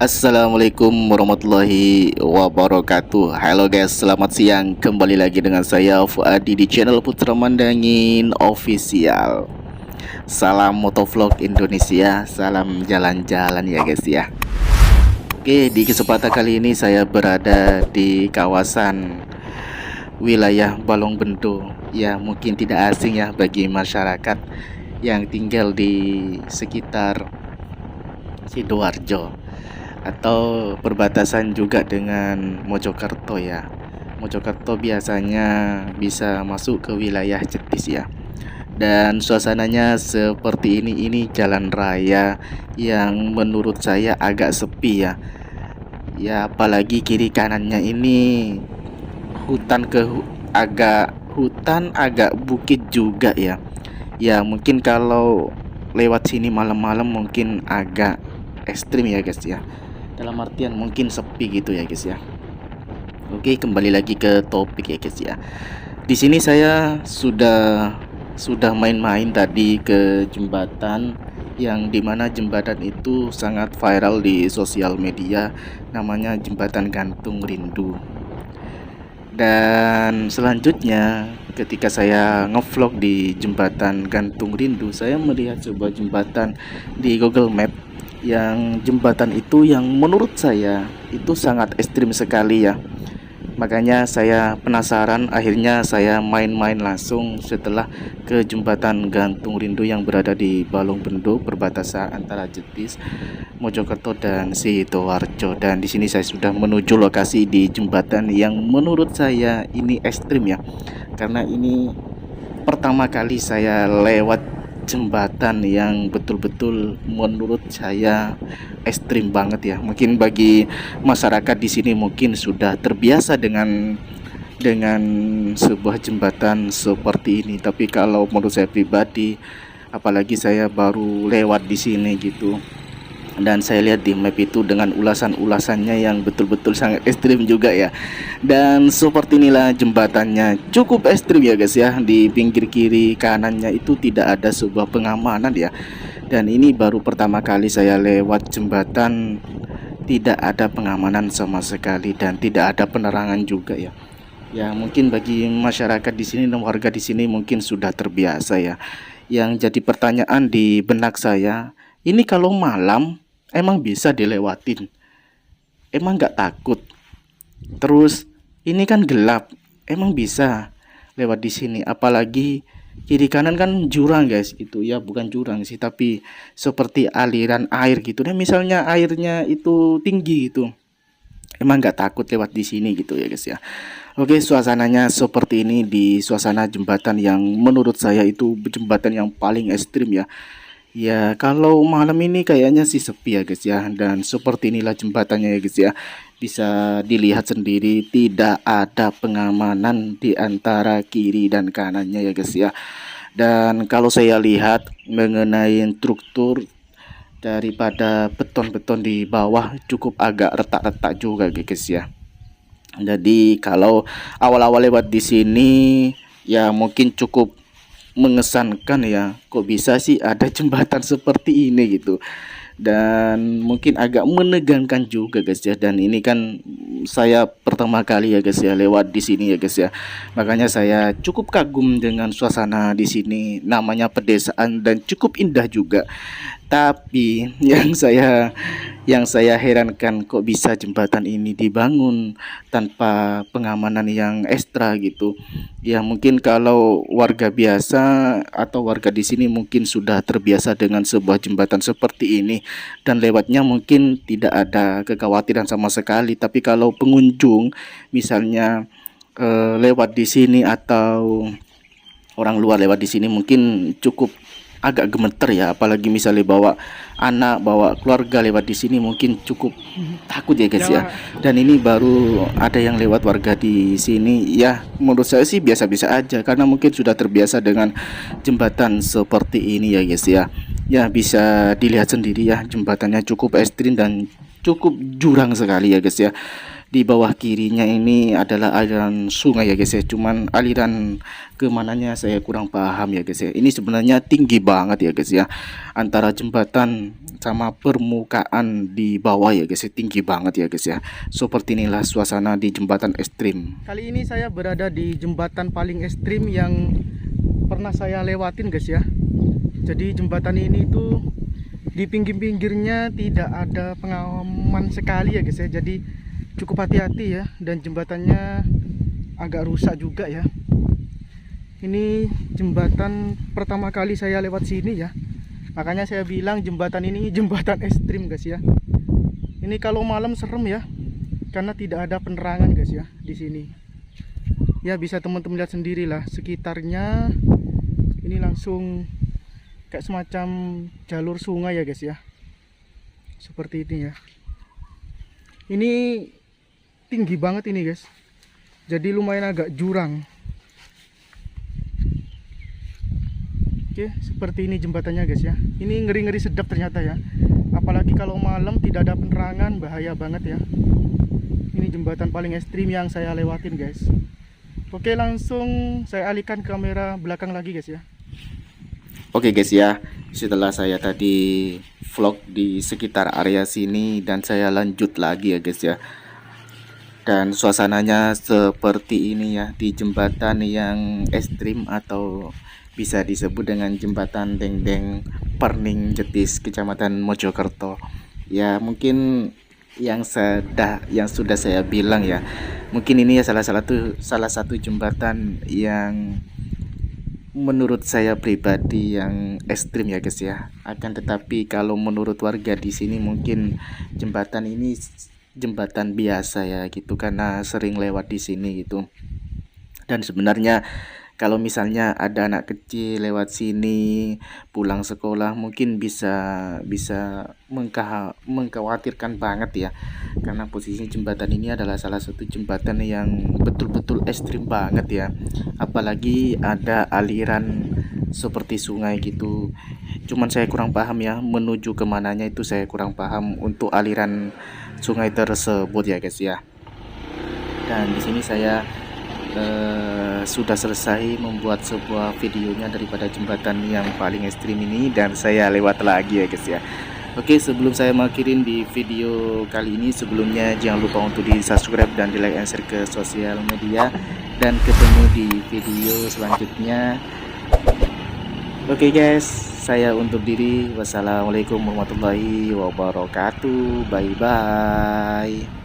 Assalamualaikum warahmatullahi wabarakatuh. Halo guys, selamat siang. Kembali lagi dengan saya Fuadi di channel Putra Mandangin Official. Salam motovlog Indonesia, salam jalan-jalan ya guys ya. Oke, di kesempatan kali ini saya berada di kawasan wilayah Balongbendo. Ya, mungkin tidak asing ya bagi masyarakat yang tinggal di sekitar Sidoarjo atau perbatasan juga dengan Mojokerto ya. Mojokerto biasanya bisa masuk ke wilayah Jetis ya. Dan suasananya seperti ini jalan raya yang menurut saya agak sepi ya. Ya apalagi kiri kanannya ini hutan agak bukit juga ya. Ya mungkin kalau lewat sini malam-malam mungkin agak ekstrim ya guys ya. Dalam artian mungkin sepi gitu ya guys ya. Oke, kembali lagi ke topik ya guys ya. Di sini saya sudah main-main tadi ke jembatan yang dimana jembatan itu sangat viral di sosial media, namanya jembatan gantung rindu. Dan selanjutnya ketika saya ngevlog di jembatan gantung rindu, saya melihat sebuah jembatan di Google Map yang jembatan itu yang menurut saya itu sangat ekstrim sekali ya. Makanya saya penasaran, akhirnya saya main-main langsung setelah ke jembatan gantung rindu yang berada di Balongbendo, perbatasan antara Jetis, Mojokerto dan Sidoarjo. Dan di sini saya sudah menuju lokasi di jembatan yang menurut saya ini ekstrim ya. Karena ini pertama kali saya lewat jembatan yang betul-betul menurut saya ekstrim banget ya. Mungkin bagi masyarakat di sini mungkin sudah terbiasa dengan sebuah jembatan seperti ini. Tapi kalau menurut saya pribadi, apalagi saya baru lewat di sini gitu. Dan saya lihat di map itu dengan ulasan-ulasannya yang betul-betul sangat ekstrim juga ya. Dan seperti inilah jembatannya, cukup ekstrim ya guys ya. Di pinggir kiri kanannya itu tidak ada sebuah pengamanan ya. Dan ini baru pertama kali saya lewat jembatan tidak ada pengamanan sama sekali dan tidak ada penerangan juga ya. Ya mungkin bagi masyarakat di sini dan warga di sini mungkin sudah terbiasa ya. Yang jadi pertanyaan di benak saya, ini kalau malam emang bisa dilewatin? Emang nggak takut? Terus ini kan gelap, emang bisa lewat di sini? Apalagi kiri kanan kan jurang guys, itu ya bukan jurang sih, tapi seperti aliran air gitu. Nah misalnya airnya itu tinggi gitu, emang nggak takut lewat di sini gitu ya guys ya. Oke, suasananya seperti ini di suasana jembatan yang menurut saya itu jembatan yang paling ekstrim ya. Ya, kalau malam ini kayaknya sih sepi ya guys ya. Dan seperti inilah jembatannya ya guys ya. Bisa dilihat sendiri tidak ada pengamanan di antara kiri dan kanannya ya guys ya. Dan kalau saya lihat mengenai struktur daripada beton-beton di bawah cukup agak retak-retak juga guys ya. Jadi kalau awal-awal lewat di sini ya mungkin cukup mengesankan ya, kok bisa sih ada jembatan seperti ini gitu. Dan mungkin agak menegangkan juga guys ya. Dan ini kan saya pertama kali ya guys ya lewat di sini ya guys ya. Makanya saya cukup kagum dengan suasana di sini, namanya pedesaan dan cukup indah juga. Tapi yang saya herankan, kok bisa jembatan ini dibangun tanpa pengamanan yang ekstra gitu. Ya mungkin kalau warga biasa atau warga di sini mungkin sudah terbiasa dengan sebuah jembatan seperti ini dan lewatnya mungkin tidak ada kekhawatiran sama sekali. Tapi kalau pengunjung misalnya lewat di sini atau orang luar lewat di sini mungkin cukup agak gemeter ya, apalagi misalnya bawa anak, bawa keluarga lewat di sini mungkin cukup takut ya guys ya. Dan ini baru ada yang lewat warga di sini ya, menurut saya sih biasa-biasa aja karena mungkin sudah terbiasa dengan jembatan seperti ini ya guys ya. Ya bisa dilihat sendiri ya, jembatannya cukup ekstrim dan cukup jurang sekali ya guys ya. Di bawah kirinya ini adalah aliran sungai ya guys ya. Cuman aliran ke mananya saya kurang paham ya guys ya. Ini sebenarnya tinggi banget ya guys ya. Antara jembatan sama permukaan di bawah ya guys ya, tinggi banget ya guys ya. Seperti inilah suasana di jembatan ekstrim. Kali ini saya berada di jembatan paling ekstrim yang pernah saya lewatin guys ya. Jadi jembatan ini tuh di pinggir-pinggirnya tidak ada pengaman sekali ya guys ya. Jadi cukup hati-hati ya, dan jembatannya agak rusak juga ya. Ini jembatan pertama kali saya lewat sini ya, makanya saya bilang jembatan ini jembatan ekstrim guys ya. Ini kalau malam serem ya, karena tidak ada penerangan guys ya di sini. Ya bisa teman-teman lihat sendirilah sekitarnya. Ini langsung kayak semacam jalur sungai ya guys ya, seperti ini ya. Ini tinggi banget ini guys, jadi lumayan agak jurang. Oke, seperti ini jembatannya guys ya. Ini ngeri-ngeri sedap ternyata ya, apalagi kalau malam tidak ada penerangan, bahaya banget ya. Ini jembatan paling ekstrim yang saya lewatin guys. Oke, langsung saya alihkan kamera belakang lagi guys ya. Oke guys ya, setelah saya tadi vlog di sekitar area sini dan saya lanjut lagi ya guys ya. Dan suasananya seperti ini ya, di jembatan yang ekstrim atau bisa disebut dengan jembatan Dengdeng Perning Jetis, Kecamatan Mojokerto. Ya mungkin yang sudah saya bilang ya, mungkin ini ya salah satu jembatan yang menurut saya pribadi yang ekstrim ya guys ya. Akan tetapi kalau menurut warga di sini mungkin jembatan ini jembatan biasa ya gitu, karena sering lewat di sini gitu. Dan sebenarnya kalau misalnya ada anak kecil lewat sini pulang sekolah mungkin bisa mengkhawatirkan banget ya, karena posisi jembatan ini adalah salah satu jembatan yang betul-betul ekstrim banget ya. Apalagi ada aliran seperti sungai gitu. Cuman saya kurang paham ya, menuju kemananya itu saya kurang paham untuk aliran sungai tersebut ya guys ya. Dan di sini saya sudah selesai membuat sebuah videonya daripada jembatan yang paling ekstrim ini, dan saya lewat lagi ya guys ya. Oke, sebelum saya mengakhiri di video kali ini, sebelumnya jangan lupa untuk di subscribe dan di like and share ke sosial media, dan ketemu di video selanjutnya. Oke guys, saya undur diri. Wassalamualaikum warahmatullahi wabarakatuh. Bye bye.